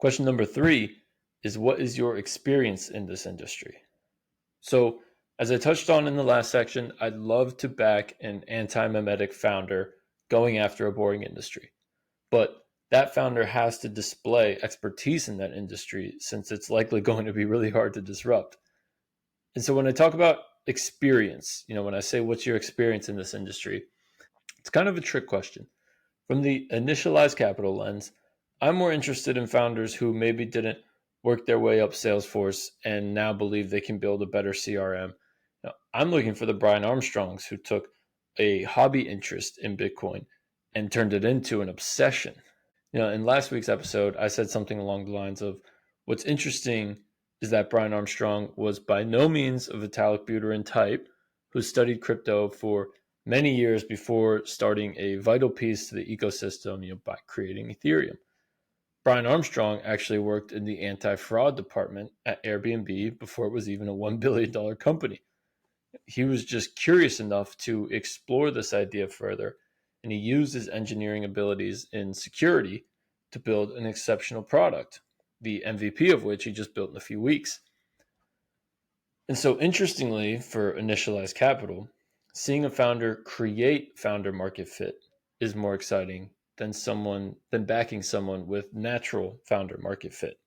Question number 3 is, what is your experience in this industry? So, as I touched on in the last section, I'd love to back an anti-mimetic founder going after a boring industry. But that founder has to display expertise in that industry since it's likely going to be really hard to disrupt. And so when I talk about experience, when I say what's your experience in this industry, it's kind of a trick question. From the Initialized Capital lens, I'm more interested in founders who maybe didn't work their way up Salesforce and now believe they can build a better CRM. I'm looking for the Brian Armstrongs who took a hobby interest in Bitcoin and turned it into an obsession. In last week's episode, I said something along the lines of, what's interesting is that Brian Armstrong was by no means a Vitalik Buterin type who studied crypto for many years before starting a vital piece to the ecosystem, by creating Ethereum. Brian Armstrong actually worked in the anti-fraud department at Airbnb before it was even a $1 billion company. He was just curious enough to explore this idea further, and he used his engineering abilities in security to build an exceptional product, the MVP of which he just built in a few weeks. And so interestingly, for Initialized Capital, seeing a founder create founder market fit is more exciting than backing someone with natural founder market fit.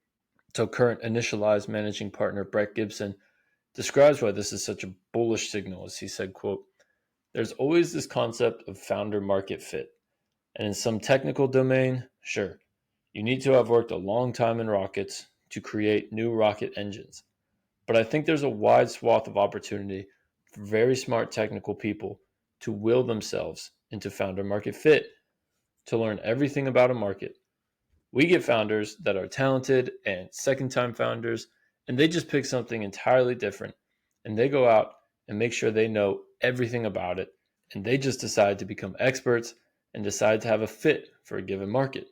So current Initialized managing partner Brett Gibson describes why this is such a bullish signal, as he said, quote, "There's always this concept of founder market fit. And in some technical domain, sure, you need to have worked a long time in rockets to create new rocket engines. But I think there's a wide swath of opportunity for very smart technical people to will themselves into founder market fit, to learn everything about a market. We get founders that are talented and second-time founders, and they just pick something entirely different, and they go out and make sure they know everything about it, and they just decide to become experts and decide to have a fit for a given market."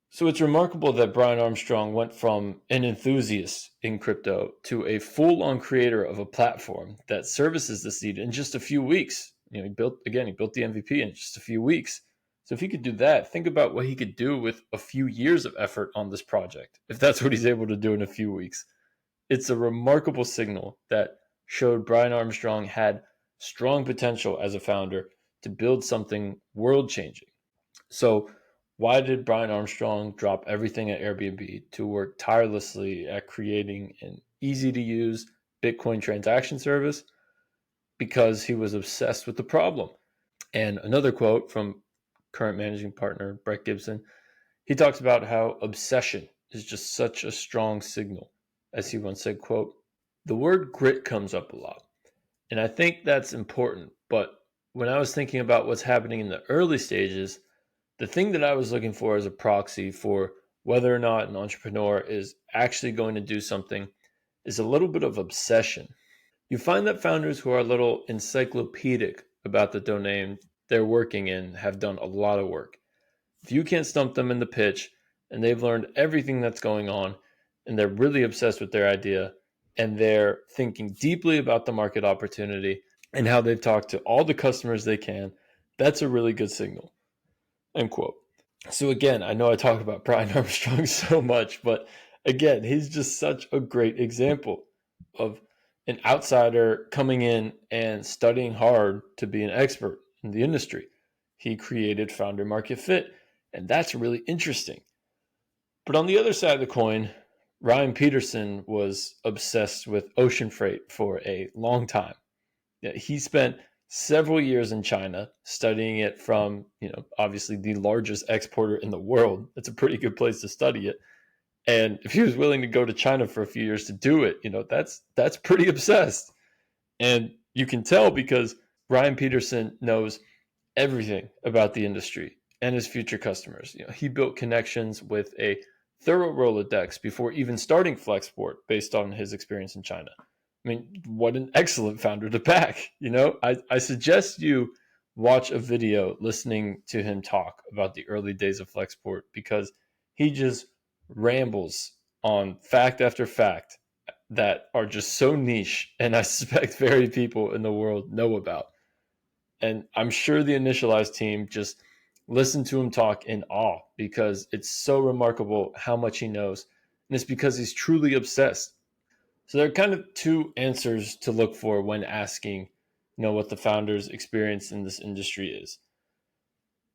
So it's remarkable that Brian Armstrong went from an enthusiast in crypto to a full-on creator of a platform that services this need in just a few weeks. He built the MVP in just a few weeks. So if he could do that, think about what he could do with a few years of effort on this project, if that's what he's able to do in a few weeks. It's a remarkable signal that showed Brian Armstrong had strong potential as a founder to build something world-changing. So why did Brian Armstrong drop everything at Airbnb to work tirelessly at creating an easy-to-use Bitcoin transaction service? Because he was obsessed with the problem. And another quote from current managing partner Brett Gibson, he talks about how obsession is just such a strong signal. As he once said, quote, "The word grit comes up a lot. And I think that's important. But when I was thinking about what's happening in the early stages, the thing that I was looking for as a proxy for whether or not an entrepreneur is actually going to do something is a little bit of obsession." You find that founders who are a little encyclopedic about the domain they're working in have done a lot of work. If you can't stump them in the pitch and they've learned everything that's going on and they're really obsessed with their idea and they're thinking deeply about the market opportunity and how they've talked to all the customers they can, that's a really good signal. End quote. So again, I know I talk about Brian Armstrong so much, but again, he's just such a great example of an outsider coming in and studying hard to be an expert in the industry. He created founder market fit, and that's really interesting. But on the other side of the coin, Ryan Peterson was obsessed with ocean freight for a long time. He spent several years in China studying it from, obviously the largest exporter in the world. It's a pretty good place to study it. And if he was willing to go to China for a few years to do it, that's pretty obsessed. And you can tell because Ryan Peterson knows everything about the industry and his future customers. He built connections with a thorough Rolodex before even starting Flexport based on his experience in China. I mean, what an excellent founder to back. I suggest you watch a video listening to him talk about the early days of Flexport because he just rambles on fact after fact that are just so niche and I suspect very few people in the world know about. And I'm sure the Initialized team just listened to him talk in awe because it's so remarkable how much he knows And it's because he's truly obsessed. So there are kind of two answers to look for when asking, what the founder's experience in this industry is.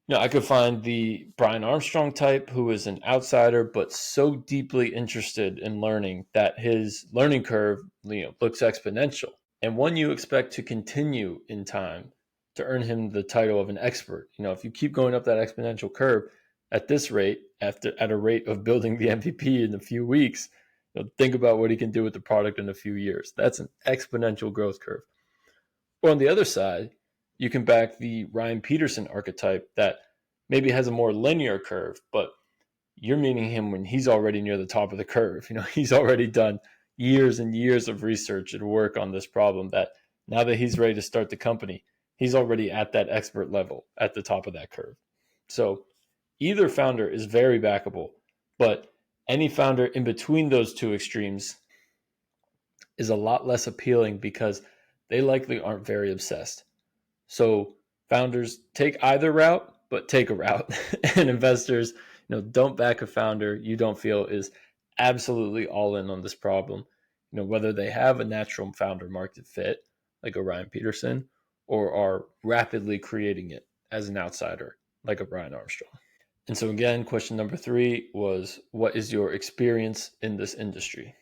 I could find the Brian Armstrong type who is an outsider but so deeply interested in learning that his learning curve, looks exponential, and one you expect to continue in time to earn him the title of an expert. If you keep going up that exponential curve at this rate, at a rate of building the MVP in a few weeks, think about what he can do with the product in a few years. That's an exponential growth curve. Or on the other side, you can back the Ryan Peterson archetype that maybe has a more linear curve, but you're meeting him when he's already near the top of the curve. He's already done years and years of research and work on this problem that now that he's ready to start the company, he's already at that expert level at the top of that curve. So either founder is very backable, but any founder in between those two extremes is a lot less appealing because they likely aren't very obsessed. So founders take either route, but take a route. And investors, don't back a founder you don't feel is absolutely all in on this problem, whether they have a natural founder market fit, like a Ryan Peterson, or are rapidly creating it as an outsider, like a Brian Armstrong. And so again, question number 3 was, what is your experience in this industry?